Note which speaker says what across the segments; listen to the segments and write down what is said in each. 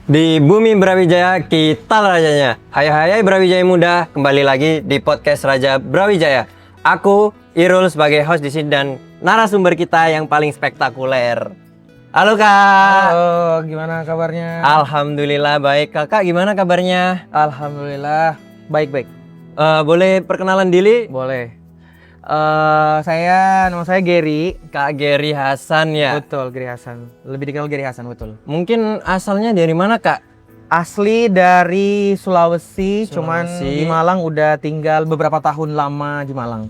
Speaker 1: Di bumi Brawijaya kita rajanya. Hai Brawijaya muda, kembali lagi di podcast Raja Brawijaya. Aku Irul sebagai host di sini dan narasumber kita yang paling spektakuler. Halo Kak.
Speaker 2: Halo, gimana kabarnya?
Speaker 1: Alhamdulillah baik. Kakak gimana kabarnya?
Speaker 2: Alhamdulillah baik-baik.
Speaker 1: Boleh perkenalan diri?
Speaker 2: Boleh. Nama saya Gary.
Speaker 1: Kak Gary Hasan ya.
Speaker 2: Betul, Gary Hasan. Lebih dikenal Gary Hasan, betul.
Speaker 1: Mungkin asalnya dari mana Kak?
Speaker 2: Asli dari Sulawesi, cuman di Malang udah tinggal beberapa tahun lama di Malang.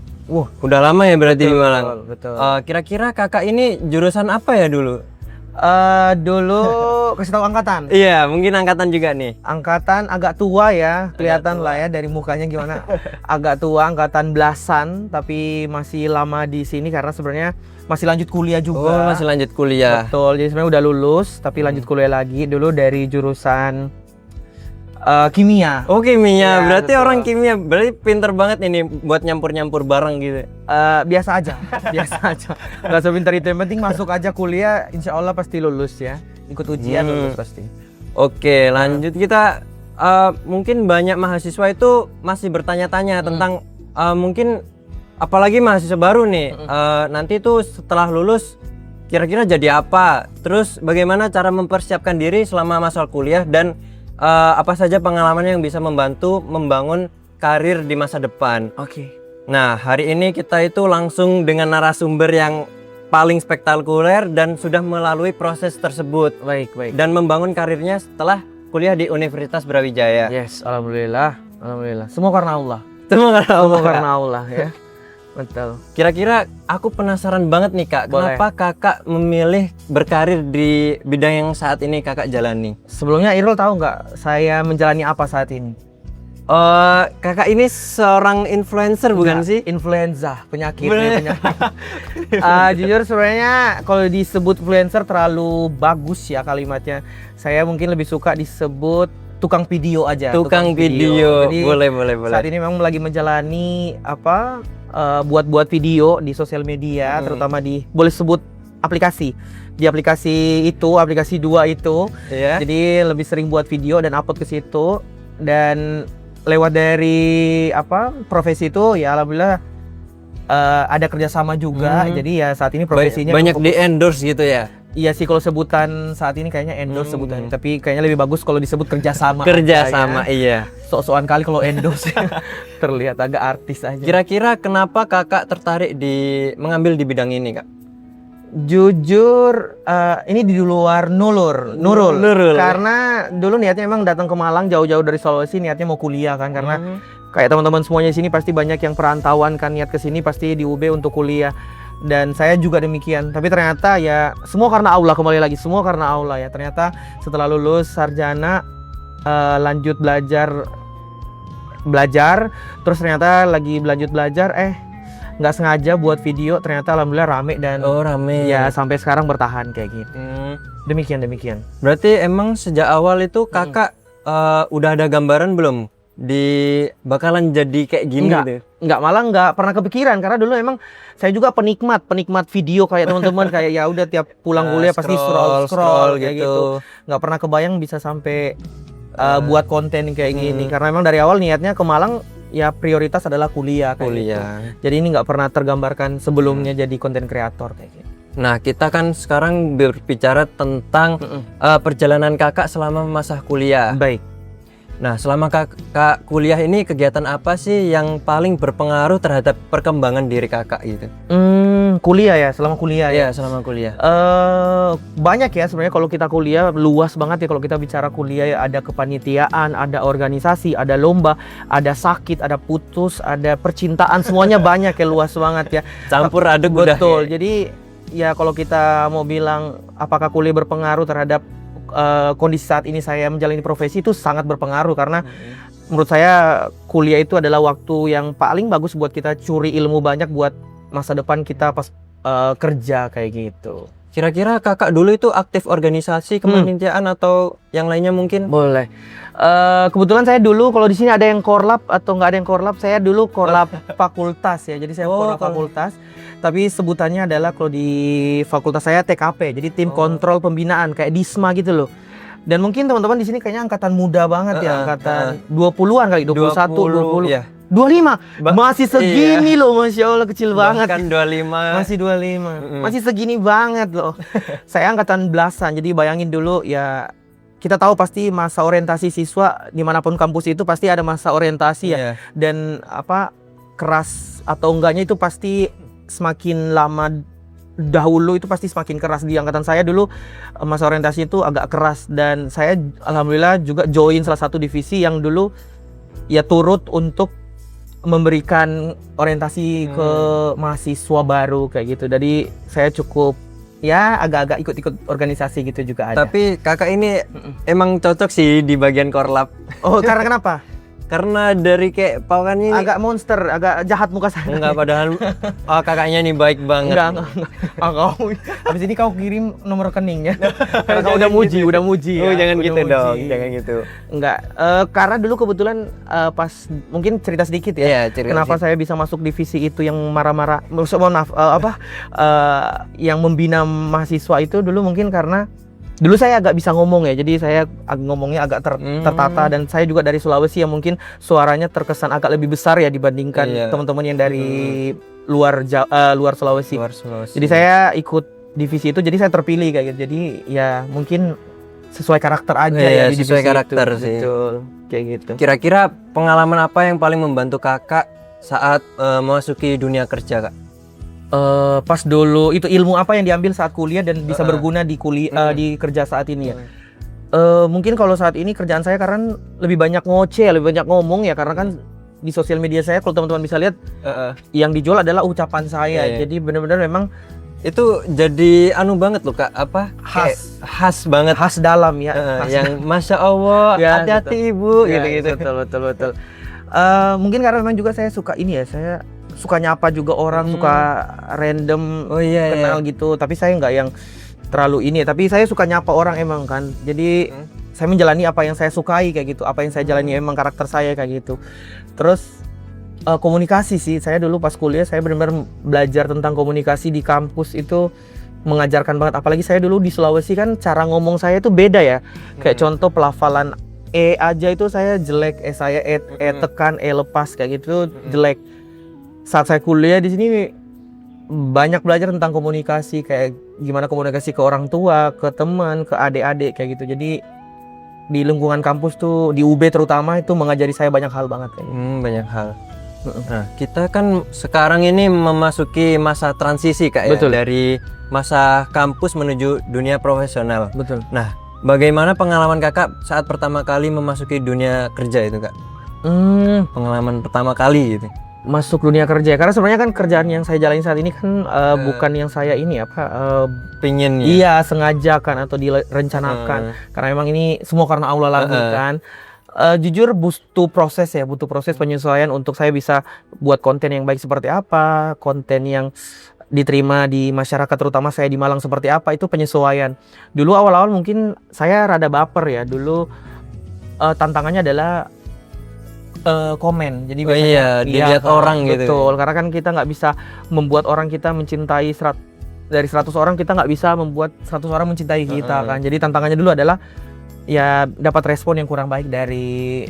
Speaker 1: Udah lama ya berarti di Malang.
Speaker 2: Betul.
Speaker 1: Kira-kira kakak ini jurusan apa ya dulu?
Speaker 2: Dulu kasih tahu angkatan.
Speaker 1: Iya, mungkin angkatan juga nih.
Speaker 2: Angkatan agak tua ya, kelihatan lah ya dari mukanya gimana. Agak tua, angkatan belasan, tapi masih lama di sini karena sebenarnya masih lanjut kuliah juga.
Speaker 1: Oh, masih lanjut kuliah.
Speaker 2: Betul, jadi sebenarnya udah lulus, tapi lanjut kuliah lagi dulu dari jurusan kimia.
Speaker 1: Oh, kimia.
Speaker 2: Ya,
Speaker 1: Berarti
Speaker 2: betul.
Speaker 1: orang kimia, berarti pinter banget ini buat nyampur-nyampur barang gitu.
Speaker 2: Biasa aja, biasa aja. Gak sepintar itu, yang penting masuk aja kuliah, insya Allah pasti lulus ya. Ikut ujian lulus pasti.
Speaker 1: Oke, lanjut kita. Mungkin banyak mahasiswa itu masih bertanya-tanya tentang mungkin apalagi mahasiswa baru nih. Nanti tuh setelah lulus kira-kira jadi apa? Terus bagaimana cara mempersiapkan diri selama masa kuliah dan apa saja pengalaman yang bisa membantu membangun karir di masa depan.
Speaker 2: Oke.
Speaker 1: Nah, hari ini kita itu langsung dengan narasumber yang paling spektakuler dan sudah melalui proses tersebut
Speaker 2: Baik.
Speaker 1: dan membangun karirnya setelah kuliah di Universitas Brawijaya.
Speaker 2: Yes, alhamdulillah. Semua karena Allah.
Speaker 1: Semua karena Allah.
Speaker 2: Semua karena Allah ya. Betul.
Speaker 1: Kira-kira aku penasaran banget nih Kak,
Speaker 2: Boleh.
Speaker 1: kenapa Kakak memilih berkarir di bidang yang saat ini Kakak jalani?
Speaker 2: Sebelumnya Irul tahu nggak saya menjalani apa saat ini?
Speaker 1: Kakak ini seorang influencer bukan sih?
Speaker 2: Influenza, penyakit.
Speaker 1: Bener.
Speaker 2: Jujur sebenarnya kalau disebut influencer terlalu bagus ya kalimatnya. Saya mungkin lebih suka disebut tukang video aja.
Speaker 1: Tukang video.
Speaker 2: Jadi,
Speaker 1: Boleh.
Speaker 2: saat ini memang lagi menjalani buat video di sosial media, terutama boleh sebut aplikasi. Di aplikasi 2 itu.
Speaker 1: Iya.
Speaker 2: Jadi lebih sering buat video dan upload ke situ, dan lewat dari profesi itu ya alhamdulillah ada kerjasama juga. Jadi ya saat ini profesinya
Speaker 1: banyak di endorse gitu ya.
Speaker 2: Iya sih, kalau sebutan saat ini kayaknya endorse sebutannya, tapi kayaknya lebih bagus kalau disebut kerjasama.
Speaker 1: Kerjasama, iya.
Speaker 2: Sok-sokan kali kalau endorse terlihat agak artis aja.
Speaker 1: Kira-kira kenapa Kakak tertarik mengambil di bidang ini Kak?
Speaker 2: Jujur ini di luar Nurul.
Speaker 1: Nurul.
Speaker 2: Karena dulu niatnya emang datang ke Malang jauh-jauh dari Sulawesi, niatnya mau kuliah kan, karena kayak teman-teman semuanya di sini pasti banyak yang perantauan kan, niat ke sini pasti di UB untuk kuliah. Dan saya juga demikian, tapi ternyata ya semua karena Allah, kembali lagi semua karena Allah ya. Ternyata setelah lulus sarjana lanjut belajar, terus ternyata lagi lanjut belajar nggak sengaja buat video, ternyata alhamdulillah rame dan
Speaker 1: rame.
Speaker 2: ya sampai sekarang bertahan kayak gitu. Demikian.
Speaker 1: Berarti emang sejak awal itu Kakak udah ada gambaran belum bakalan jadi kayak gini gitu?
Speaker 2: Malah nggak pernah kepikiran, karena dulu emang saya juga penikmat video kayak teman-teman kayak ya udah tiap pulang kuliah pasti scroll kayak gitu. Nggak pernah kebayang bisa sampai buat konten kayak gini, karena emang dari awal niatnya ke Malang ya prioritas adalah kuliah kayak gitu. Jadi ini nggak pernah tergambarkan sebelumnya jadi konten kreator kayak gitu.
Speaker 1: Nah, kita kan sekarang berbicara tentang perjalanan Kakak selama masa kuliah.
Speaker 2: Baik.
Speaker 1: Nah, selama Kakak kuliah ini kegiatan apa sih yang paling berpengaruh terhadap perkembangan diri Kakak gitu?
Speaker 2: Kuliah ya, selama kuliah ya.
Speaker 1: Iya, selama kuliah.
Speaker 2: Banyak ya sebenarnya, kalau kita kuliah luas banget ya. Kalau kita bicara kuliah ya, ada kepanitiaan, ada organisasi, ada lomba, ada sakit, ada putus, ada percintaan, semuanya banyak ya, luas banget ya.
Speaker 1: Campur aduk udah.
Speaker 2: Betul. Jadi ya kalau kita mau bilang apakah kuliah berpengaruh terhadap kondisi saat ini saya menjalani profesi, itu sangat berpengaruh, karena menurut saya kuliah itu adalah waktu yang paling bagus buat kita curi ilmu banyak buat masa depan kita pas kerja kayak gitu.
Speaker 1: Kira-kira Kakak dulu itu aktif organisasi kepanitiaan atau yang lainnya mungkin?
Speaker 2: Boleh. Kebetulan saya dulu kalau di sini ada yang korlap atau nggak ada yang korlap, saya dulu korlap fakultas ya. Jadi saya korlap fakultas. Tapi sebutannya adalah kalau di fakultas saya TKP, jadi tim kontrol pembinaan kayak Disma gitu loh. Dan mungkin teman-teman di sini kayaknya angkatan muda banget ya, angkatan 20-an kali, 21, 20.
Speaker 1: ya.
Speaker 2: 25. Masih segini loh, Masya Allah, kecil banget.
Speaker 1: Bahkan 25.
Speaker 2: Masih 25. Masih segini banget loh. Saya angkatan belasan, jadi bayangin dulu ya, kita tahu pasti masa orientasi siswa dimanapun kampus itu pasti ada masa orientasi ya. Dan apa, keras atau enggaknya itu pasti semakin lama dahulu itu pasti semakin keras. Di angkatan saya dulu masa orientasi itu agak keras, dan saya alhamdulillah juga join salah satu divisi yang dulu ya turut untuk memberikan orientasi ke mahasiswa baru kayak gitu. Jadi saya cukup ya agak-agak ikut-ikut organisasi gitu juga ada.
Speaker 1: Tapi kakak ini emang cocok sih di bagian korlap.
Speaker 2: Oh, karena kenapa?
Speaker 1: Karena dari kayak pawangnya ini
Speaker 2: agak monster, agak jahat muka saya.
Speaker 1: enggak, padahal kakaknya nih baik banget.
Speaker 2: Enggak. Kau habis ini kau kirim nomor rekeningnya. Karena kau udah muji.
Speaker 1: Oh,
Speaker 2: ya.
Speaker 1: jangan
Speaker 2: Udah
Speaker 1: gitu
Speaker 2: muji.
Speaker 1: dong, jangan gitu.
Speaker 2: Enggak, karena dulu kebetulan pas mungkin cerita sedikit ya.
Speaker 1: Iya, cerita
Speaker 2: kenapa
Speaker 1: sedikit.
Speaker 2: saya bisa masuk divisi itu yang marah-marah, mohon maaf, yang membina mahasiswa itu dulu mungkin karena dulu saya agak bisa ngomong ya, jadi saya ngomongnya agak tertata, dan saya juga dari Sulawesi yang mungkin suaranya terkesan agak lebih besar ya dibandingkan teman-teman yang dari luar Sulawesi. Jadi saya ikut divisi itu, jadi saya terpilih kayak gitu. Jadi ya mungkin sesuai karakter aja ya di
Speaker 1: sesuai
Speaker 2: divisi
Speaker 1: karakter
Speaker 2: itu.
Speaker 1: sih.
Speaker 2: Betul, kayak gitu.
Speaker 1: Kira-kira pengalaman apa yang paling membantu kakak saat memasuki dunia kerja, kak?
Speaker 2: Pas dulu itu ilmu apa yang diambil saat kuliah dan bisa berguna di kuliah di kerja saat ini ya. Mungkin kalau saat ini kerjaan saya karena lebih banyak ngoceh, lebih banyak ngomong ya, karena kan di sosial media saya kalau teman-teman bisa lihat yang dijual adalah ucapan saya. Jadi benar-benar memang
Speaker 1: itu jadi anu banget loh kak, apa? Khas banget.
Speaker 2: Khas dalam ya.
Speaker 1: Yang Masya Allah,
Speaker 2: ya,
Speaker 1: hati-hati ibu,
Speaker 2: ya,
Speaker 1: gitu-gitu.
Speaker 2: Betul. Mungkin karena memang juga saya suka ini ya, saya suka nyapa juga orang, suka random kenal gitu. Tapi saya nggak yang terlalu ini, tapi saya suka nyapa orang emang kan. Jadi saya menjalani apa yang saya sukai kayak gitu, apa yang saya jalani emang karakter saya kayak gitu. Terus komunikasi sih, saya dulu pas kuliah saya benar-benar belajar tentang komunikasi di kampus itu mengajarkan banget. Apalagi saya dulu di Sulawesi kan cara ngomong saya itu beda ya. Kayak contoh pelafalan aja itu saya jelek, saya tekan, lepas kayak gitu jelek. Saat saya kuliah di sini banyak belajar tentang komunikasi, kayak gimana komunikasi ke orang tua, ke teman, ke adik-adik kayak gitu. Jadi di lingkungan kampus tuh, di UB terutama itu mengajari saya banyak hal banget kayak gitu.
Speaker 1: Banyak hal. Nah, kita kan sekarang ini memasuki masa transisi kak ya, dari masa kampus menuju dunia profesional.
Speaker 2: Betul.
Speaker 1: Nah, bagaimana pengalaman kakak saat pertama kali memasuki dunia kerja itu kak? Pengalaman pertama kali gitu.
Speaker 2: Masuk dunia kerja, karena sebenarnya kan kerjaan yang saya jalani saat ini kan bukan yang saya ini
Speaker 1: pingin ya?
Speaker 2: Iya, sengajakan atau direncanakan. Karena memang ini semua karena Allah lagi kan. Jujur butuh proses penyesuaian untuk saya bisa buat konten yang baik seperti apa, konten yang diterima di masyarakat terutama saya di Malang seperti apa, itu penyesuaian. Dulu awal-awal mungkin saya rada baper ya. Dulu tantangannya adalah komen. Jadi
Speaker 1: dilihat orang gitu.
Speaker 2: Betul, karena kan kita nggak bisa membuat orang kita mencintai dari 100 orang, kita nggak bisa membuat 100 orang mencintai kita kan. Jadi tantangannya dulu adalah ya dapat respon yang kurang baik dari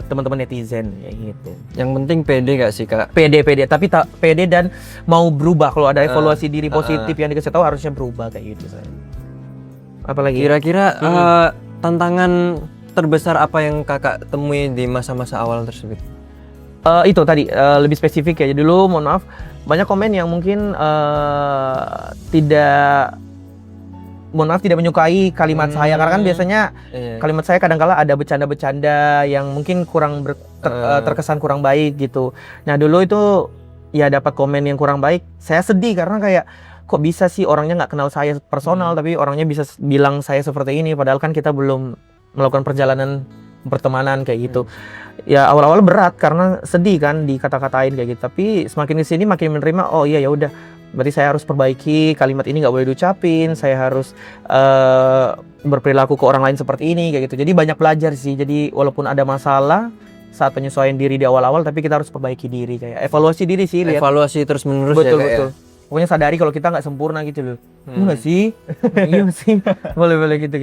Speaker 2: teman-teman netizen ya gitu.
Speaker 1: Yang penting pede gak sih kak?
Speaker 2: Pede, tapi tak pede dan mau berubah. Kalau ada evaluasi diri positif yang dikasih tahu harusnya berubah kayak gitu saya. Apalagi
Speaker 1: kira-kira tantangan terbesar apa yang kakak temui di masa-masa awal tersebut?
Speaker 2: Itu tadi lebih spesifik ya. Dulu mohon maaf banyak komen yang mungkin tidak menyukai kalimat saya, karena kan biasanya kalimat saya kadang-kala ada bercanda-bercanda yang mungkin kurang terkesan kurang baik gitu. Nah dulu itu ya dapat komen yang kurang baik, saya sedih karena kayak kok bisa sih orangnya nggak kenal saya personal tapi orangnya bisa bilang saya seperti ini, padahal kan kita belum melakukan perjalanan pertemanan kayak gitu. Ya awal-awal berat karena sedih kan dikata-katain kayak gitu, tapi semakin kesini makin menerima. Oh iya ya udah, berarti saya harus perbaiki kalimat ini, nggak boleh diucapin, saya harus berperilaku ke orang lain seperti ini kayak gitu. Jadi banyak belajar sih. Jadi walaupun ada masalah saat penyesuaian diri di awal-awal, tapi kita harus perbaiki diri, kayak evaluasi diri sih.
Speaker 1: Evaluasi terus menerus.
Speaker 2: Betul. pokoknya sadari kalau kita nggak sempurna gitu loh. Enggak sih? Iya sih. Boleh gitu.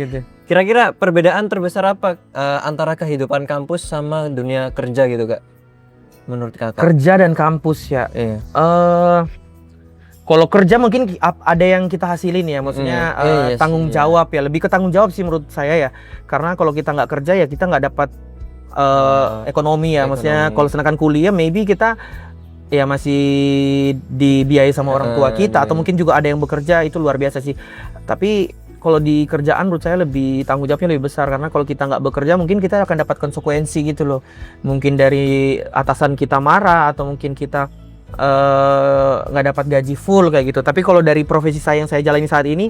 Speaker 1: Kira-kira perbedaan terbesar apa antara kehidupan kampus sama dunia kerja gitu Kak? Menurut Kakak?
Speaker 2: Kerja dan kampus ya.
Speaker 1: Iya.
Speaker 2: Kalau kerja mungkin ada yang kita hasilin ya, maksudnya
Speaker 1: Iya
Speaker 2: tanggung
Speaker 1: sih,
Speaker 2: jawab ya, lebih ke tanggung jawab sih menurut saya ya. Karena kalau kita nggak kerja ya kita nggak dapat ekonomi ya, maksudnya kalau sedangkan kuliah maybe kita ya masih dibiayai sama orang tua kita atau mungkin juga ada yang bekerja, itu luar biasa sih. Tapi kalau di kerjaan menurut saya lebih tanggung jawabnya lebih besar, karena kalau kita nggak bekerja mungkin kita akan dapat konsekuensi gitu loh. Mungkin dari atasan kita marah atau mungkin kita nggak dapat gaji full kayak gitu. Tapi kalau dari profesi saya yang saya jalani saat ini,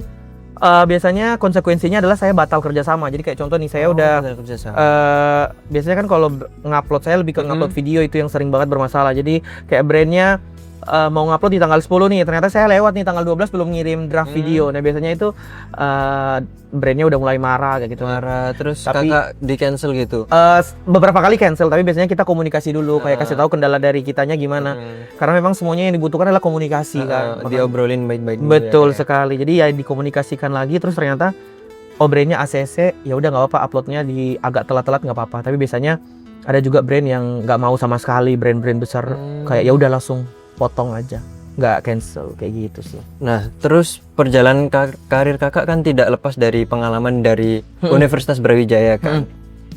Speaker 2: biasanya konsekuensinya adalah saya batal kerjasama. Jadi kayak contoh nih, saya udah biasanya kan kalau ngupload, saya lebih ke ngupload video, itu yang sering banget bermasalah. Jadi kayak brandnya mau ngupload di tanggal 10 nih, ternyata saya lewat nih tanggal 12 belum ngirim draft video. Nah biasanya itu brandnya udah mulai marah kayak gitu.
Speaker 1: Terus
Speaker 2: Tapi,
Speaker 1: Kakak di cancel gitu?
Speaker 2: Beberapa kali cancel, tapi biasanya kita komunikasi dulu, kayak kasih tahu kendala dari kitanya gimana. Karena memang semuanya yang dibutuhkan adalah komunikasi kan.
Speaker 1: Diobrolin baik-baik dulu.
Speaker 2: Betul sekali. Jadi ya dikomunikasikan lagi, terus ternyata brandnya ACC, ya udah nggak apa-apa, uploadnya di agak telat-telat nggak apa-apa. Tapi biasanya ada juga brand yang nggak mau sama sekali, brand-brand besar kayak ya udah langsung potong aja, nggak cancel kayak gitu sih.
Speaker 1: Nah, terus perjalanan karir Kakak kan tidak lepas dari pengalaman dari Universitas Brawijaya kan.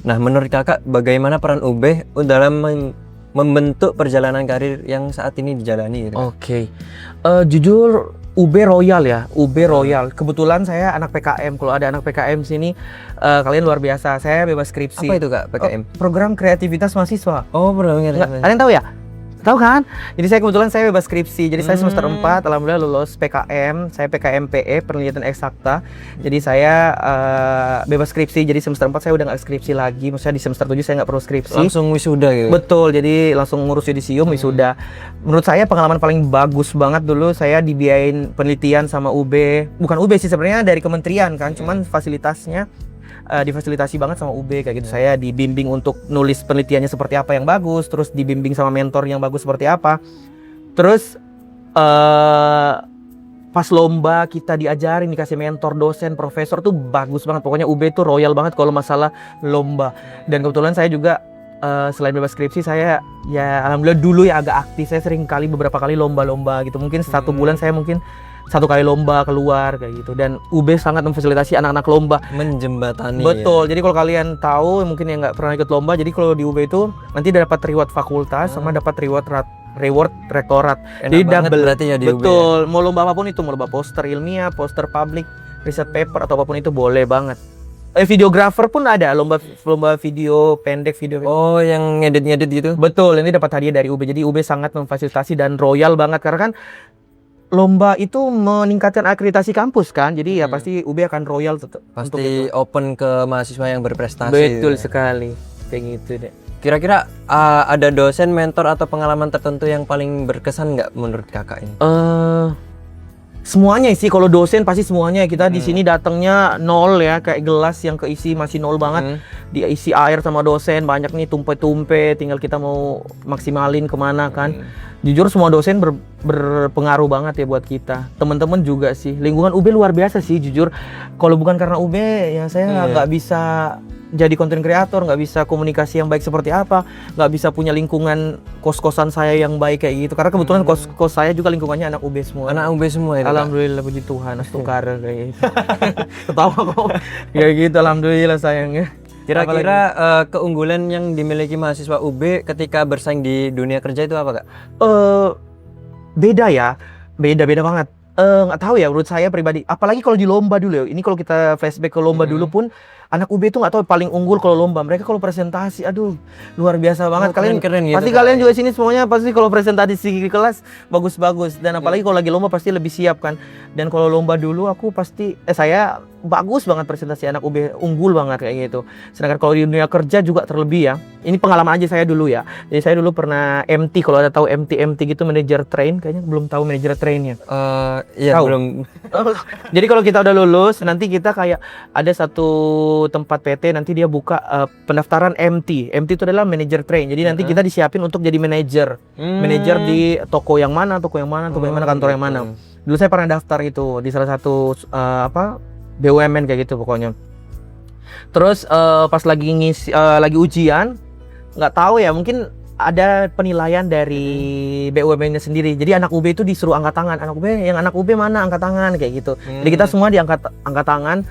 Speaker 1: Nah, menurut Kakak bagaimana peran UB dalam membentuk perjalanan karir yang saat ini dijalani gitu?
Speaker 2: Oke. Jujur UB Royal ya, UB Royal. Kebetulan saya anak PKM. Kalau ada anak PKM sini, kalian luar biasa. Saya bebas skripsi.
Speaker 1: Apa itu Kak, PKM?
Speaker 2: Program kreativitas mahasiswa.
Speaker 1: Oh, program
Speaker 2: Kalian tahu ya? Tahu kan? Jadi saya kebetulan saya bebas skripsi. Jadi saya semester 4 alhamdulillah lulus PKM. Saya PKM PE, penelitian eksakta. Jadi saya bebas skripsi. Jadi semester 4 saya udah nggak skripsi lagi. Maksudnya di semester 7 saya nggak perlu skripsi.
Speaker 1: Langsung wisuda gitu.
Speaker 2: Betul. Jadi langsung ngurus yudisium, wisuda. Menurut saya pengalaman paling bagus banget dulu, saya dibiayain penelitian sama UB. Bukan UB sih sebenarnya, dari kementerian kan. Cuman fasilitasnya difasilitasi banget sama UB kayak gitu. Saya dibimbing untuk nulis penelitiannya seperti apa yang bagus, terus dibimbing sama mentor yang bagus seperti apa. Terus pas lomba kita diajarin, dikasih mentor, dosen, profesor tuh bagus banget. Pokoknya UB tuh royal banget kalau masalah lomba. Dan kebetulan saya juga selain bebas skripsi, saya ya alhamdulillah dulu ya agak aktif. Saya sering kali beberapa kali lomba-lomba gitu. Mungkin satu bulan saya mungkin 1 kali lomba keluar kayak gitu. Dan UB sangat memfasilitasi anak-anak lomba,
Speaker 1: menjembatani.
Speaker 2: Betul. Jadi kalau kalian tahu, mungkin yang nggak pernah ikut lomba, jadi kalau di UB itu nanti dapat reward fakultas sama dapat reward rektorat. Jadi double
Speaker 1: berarti ya di UB.
Speaker 2: Betul. Mau lomba apapun itu, mau lomba poster ilmiah, poster publik, riset paper atau apapun itu boleh banget. Videographer pun ada, lomba video pendek, video.
Speaker 1: Oh, yang ngedit-ngedit gitu.
Speaker 2: Betul, ini dapat hadiah dari UB. Jadi UB sangat memfasilitasi dan royal banget, karena kan lomba itu meningkatkan akreditasi kampus kan. Jadi ya pasti UB akan royal
Speaker 1: pasti open ke mahasiswa yang berprestasi.
Speaker 2: Betul
Speaker 1: gitu.
Speaker 2: sekali. Kayak gitu deh.
Speaker 1: Kira-kira ada dosen, mentor atau pengalaman tertentu yang paling berkesan nggak menurut Kakak ini?
Speaker 2: Semuanya sih, kalau dosen pasti semuanya. Kita di sini datangnya nol ya, kayak gelas yang keisi masih nol banget. Diisi air sama dosen, banyak nih tumpe-tumpe, tinggal kita mau maksimalin kemana kan. Jujur semua dosen berpengaruh banget ya buat kita. Teman-teman juga sih. Lingkungan UB luar biasa sih jujur. Kalau bukan karena UB ya saya nggak bisa jadi konten kreator, nggak bisa komunikasi yang baik seperti apa, nggak bisa punya lingkungan kos-kosan saya yang baik kayak gitu. Karena kebetulan kos saya juga lingkungannya anak UB semua.
Speaker 1: Anak UB semua itu.
Speaker 2: Alhamdulillah, puji Tuhan, astukara kayak gitu. Ketawa kok. Kayak gitu, alhamdulillah sayangnya.
Speaker 1: Kira-kira keunggulan yang dimiliki mahasiswa UB ketika bersaing di dunia kerja itu apa, Kak?
Speaker 2: Beda ya, beda banget. Nggak tahu ya, menurut saya pribadi. Apalagi kalau di lomba dulu ya. Ini kalau kita flashback ke lomba dulu pun, anak UB itu nggak tahu paling unggul kalau lomba. Mereka kalau presentasi, aduh luar biasa banget. Kalian
Speaker 1: keren gitu,
Speaker 2: pasti kalian juga sini semuanya pasti kalau presentasi di kelas bagus-bagus. Dan apalagi kalau lagi lomba pasti lebih siap kan. Dan kalau lomba dulu aku pasti saya bagus banget presentasi anak UB, unggul banget kayak gitu. Sedangkan kalau di dunia kerja juga terlebih ya. Ini pengalaman aja saya dulu ya. Jadi saya dulu pernah MT, kalau ada tahu MT gitu, manager train, kayaknya belum tahu manager trainnya.
Speaker 1: Iya,
Speaker 2: Tahu?
Speaker 1: belum.
Speaker 2: Jadi kalau kita udah lulus, nanti kita kayak ada satu tempat PT, nanti dia buka pendaftaran MT. MT itu adalah manager train. Jadi nanti kita disiapin untuk jadi manajer. Manajer di toko yang mana, kantor yang mana. Dulu saya pernah daftar itu di salah satu BUMN kayak gitu pokoknya. Terus pas lagi lagi ujian, nggak tahu ya, mungkin ada penilaian dari BUMN-nya sendiri. Jadi anak UB itu disuruh angkat tangan. Anak UB mana, angkat tangan kayak gitu. Jadi kita semua angkat tangan.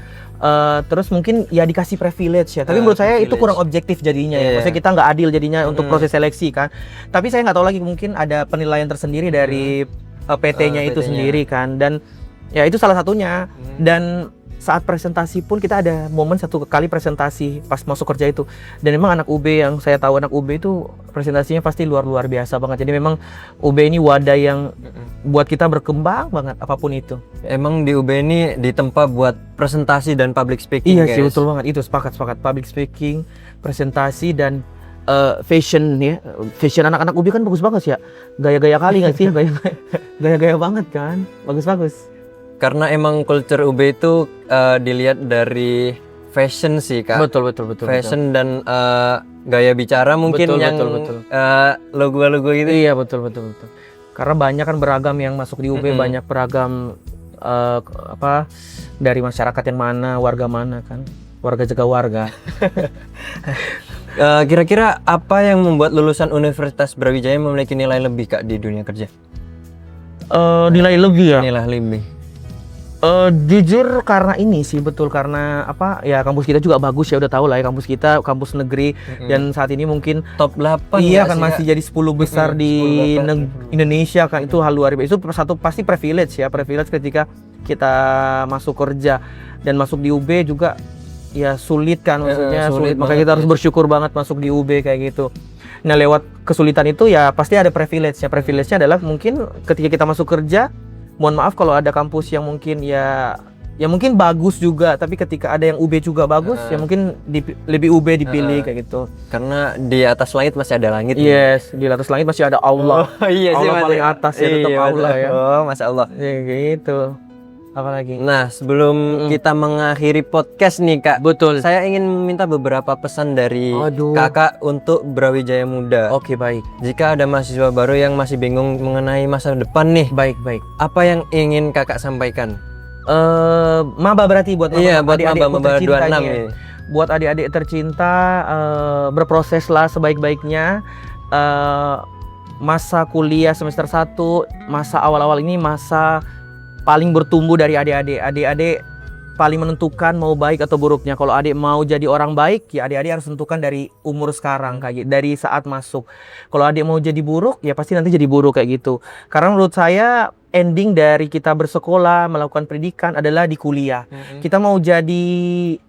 Speaker 2: Terus mungkin ya dikasih privilege ya. Tapi menurut saya itu kurang objektif jadinya ya. Maksudnya kita nggak adil jadinya untuk proses seleksi kan. Tapi saya nggak tahu lagi, mungkin ada penilaian tersendiri dari PT-nya itu sendiri kan. Dan ya itu salah satunya. Dan saat presentasi pun kita ada momen satu kali presentasi pas masuk kerja itu. Dan memang anak UB, yang saya tahu anak UB itu presentasinya pasti luar biasa banget. Jadi memang UB ini wadah yang buat kita berkembang banget apapun itu.
Speaker 1: Emang di UB ini ditempa buat presentasi dan public speaking.
Speaker 2: Iya sih, betul banget. Itu sepakat public speaking, presentasi, dan fashion ya. Fashion anak-anak UB kan bagus banget ya. Gaya-gaya kali nggak sih? Gaya-gaya banget kan. Bagus.
Speaker 1: Karena emang culture UB itu dilihat dari fashion sih Kak.
Speaker 2: Betul.
Speaker 1: Fashion dan gaya bicara mungkin
Speaker 2: betul.
Speaker 1: logo-logo gitu.
Speaker 2: Iya, betul. Karena banyak kan beragam yang masuk di UB, banyak beragam dari masyarakat yang mana, warga mana kan. Warga jaga warga.
Speaker 1: Kira-kira apa yang membuat lulusan Universitas Brawijaya memiliki nilai lebih Kak di dunia kerja?
Speaker 2: Nilai lebih ya?
Speaker 1: Nilai lebih.
Speaker 2: Jujur karena ini sih, betul, karena ya kampus kita juga bagus ya, udah tahu lah ya, kampus kita kampus negeri dan saat ini mungkin
Speaker 1: top 8.
Speaker 2: iya kan, masih jadi 10 besar di Indonesia kan. Itu hal luar biasa. Itu satu pasti privilege ketika kita masuk kerja. Dan masuk di UB juga ya sulit kan, maksudnya sulit. Makanya kita harus bersyukur banget masuk di UB kayak gitu. Nah, lewat kesulitan itu ya pasti ada privilege-nya. Privilege-nya adalah mungkin ketika kita masuk kerja, mohon maaf kalau ada kampus yang mungkin ya mungkin bagus juga, tapi ketika ada yang UB juga bagus, ya mungkin lebih UB dipilih kayak gitu.
Speaker 1: Karena di atas langit masih ada langit.
Speaker 2: Yes, di atas langit masih ada Allah.
Speaker 1: Iya sih,
Speaker 2: Allah paling atas ya, tetap Allah ya.
Speaker 1: Oh, Masya Allah.
Speaker 2: Ya gitu. Apalagi?
Speaker 1: Nah, sebelum kita mengakhiri podcast nih Kak,
Speaker 2: betul,
Speaker 1: saya ingin meminta beberapa pesan dari Kakak untuk Brawijaya Muda.
Speaker 2: Oke, baik.
Speaker 1: Jika ada mahasiswa baru yang masih bingung mengenai masa depan nih,
Speaker 2: baik.
Speaker 1: Apa yang ingin Kakak sampaikan?
Speaker 2: Maba berarti buat
Speaker 1: adik-adik
Speaker 2: tercinta
Speaker 1: 26 nih.
Speaker 2: Buat adik-adik tercinta, berproseslah sebaik-baiknya. Masa kuliah semester 1, masa awal-awal ini masa paling bertumbuh dari adik-adik. Adik-adik paling menentukan mau baik atau buruknya. Kalau adik mau jadi orang baik, ya adik-adik harus tentukan dari umur sekarang, kayak gitu, dari saat masuk. Kalau adik mau jadi buruk, ya pasti nanti jadi buruk kayak gitu. Karena menurut saya ending dari kita bersekolah, melakukan pendidikan adalah di kuliah. Kita mau jadi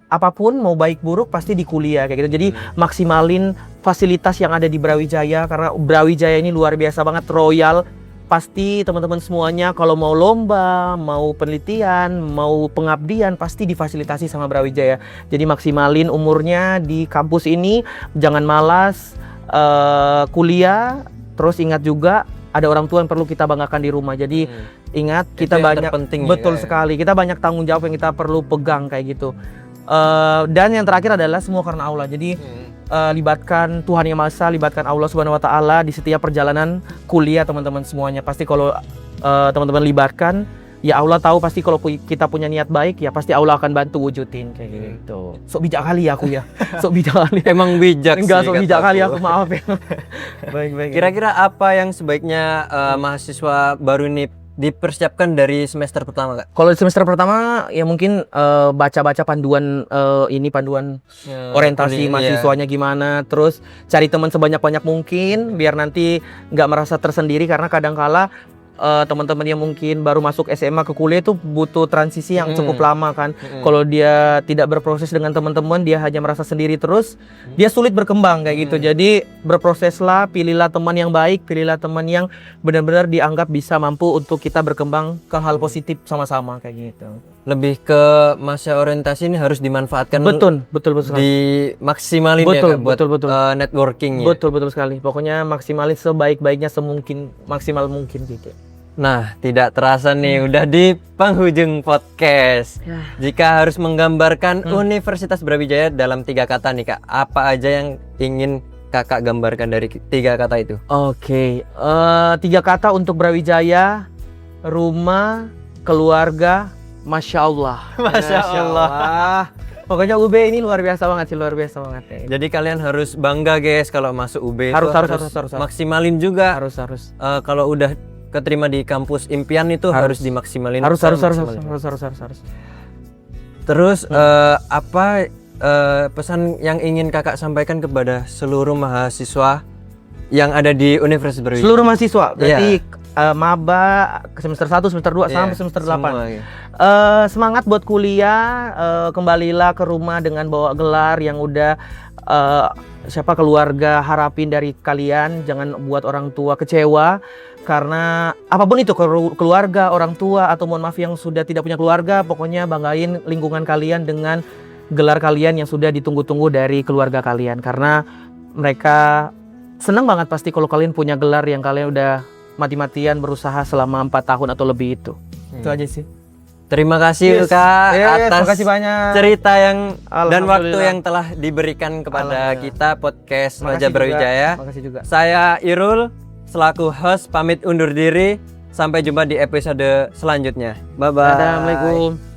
Speaker 2: apapun, mau baik buruk pasti di kuliah kayak gitu. Jadi maksimalin fasilitas yang ada di Brawijaya, karena Brawijaya ini luar biasa banget, royal. Pasti teman-teman semuanya kalau mau lomba, mau penelitian, mau pengabdian pasti difasilitasi sama Brawijaya. Jadi maksimalin umurnya di kampus ini, jangan malas kuliah. Terus ingat juga ada orang tua yang perlu kita banggakan di rumah. Jadi ingat kita banyak, betul sekali, kita banyak tanggung jawab yang kita perlu pegang kayak gitu. Dan yang terakhir adalah semua karena Allah. Jadi libatkan Tuhan Yang Maha Esa, libatkan Allah Subhanahu Wa Taala di setiap perjalanan kuliah teman-teman semuanya. Pasti kalau teman-teman libatkan, ya Allah tahu pasti kalau kita punya niat baik, ya pasti Allah akan bantu wujudin kayak gitu. Sok bijak kali aku ya. Sok bijak kali.
Speaker 1: Emang bijak.
Speaker 2: Enggak, sok bijak kali aku, maaf ya. Baik.
Speaker 1: Kira-kira apa yang sebaiknya mahasiswa baru ini dipersiapkan dari semester pertama Kak?
Speaker 2: Kalau di semester pertama ya mungkin baca-baca panduan orientasi mahasiswanya gimana, terus cari teman sebanyak-banyak mungkin biar nanti nggak merasa tersendiri, karena kadang-kala teman-teman yang mungkin baru masuk SMA ke kuliah itu butuh transisi yang cukup lama kan. Kalau dia tidak berproses dengan teman-teman, dia hanya merasa sendiri terus, dia sulit berkembang kayak gitu. Jadi berproseslah, pilihlah teman yang baik, pilihlah teman yang benar-benar dianggap bisa mampu untuk kita berkembang ke hal positif sama-sama kayak gitu.
Speaker 1: Lebih ke masa orientasi ini harus dimanfaatkan
Speaker 2: Betul.
Speaker 1: dimaksimalin
Speaker 2: Betul,
Speaker 1: ya Kak, buat
Speaker 2: betul.
Speaker 1: networking ya.
Speaker 2: Betul sekali. Pokoknya maksimalin sebaik-baiknya maksimal mungkin gitu.
Speaker 1: Nah, tidak terasa nih udah di penghujung podcast. Jika harus menggambarkan Universitas Brawijaya dalam 3 kata nih Kak, apa aja yang ingin Kakak gambarkan dari 3 kata itu?
Speaker 2: Oke, 3 kata untuk Brawijaya: rumah, keluarga, Masya Allah.
Speaker 1: Masya Allah.
Speaker 2: Pokoknya UB ini luar biasa banget sih, luar biasa banget.
Speaker 1: Jadi kalian harus bangga guys kalau masuk UB.
Speaker 2: Harus.
Speaker 1: Maksimalin juga.
Speaker 2: Harus.
Speaker 1: Kalau udah keterima di kampus impian itu harus dimaksimalin.
Speaker 2: Harus.
Speaker 1: Terus apa pesan yang ingin Kakak sampaikan kepada seluruh mahasiswa yang ada di Universitas Brawijaya?
Speaker 2: Seluruh mahasiswa, berarti maba semester 1, semester 2 sampai semester 8.
Speaker 1: Semua, ya.
Speaker 2: Semangat buat kuliah, kembalilah ke rumah dengan bawa gelar yang udah keluarga harapin dari kalian. Jangan buat orang tua kecewa, karena apapun itu, keluarga, orang tua, atau mohon maaf yang sudah tidak punya keluarga, pokoknya banggain lingkungan kalian dengan gelar kalian yang sudah ditunggu-tunggu dari keluarga kalian, karena mereka senang banget pasti kalau kalian punya gelar yang kalian udah mati-matian berusaha selama 4 tahun atau lebih itu. Itu aja sih.
Speaker 1: Terima kasih Kak atas
Speaker 2: terima kasih banyak
Speaker 1: cerita yang dan waktu yang telah diberikan kepada kita podcast Raja Brawijaya.
Speaker 2: Makasih juga.
Speaker 1: Saya Irul selaku host pamit undur diri. Sampai jumpa di episode selanjutnya. Bye bye.
Speaker 2: Assalamualaikum.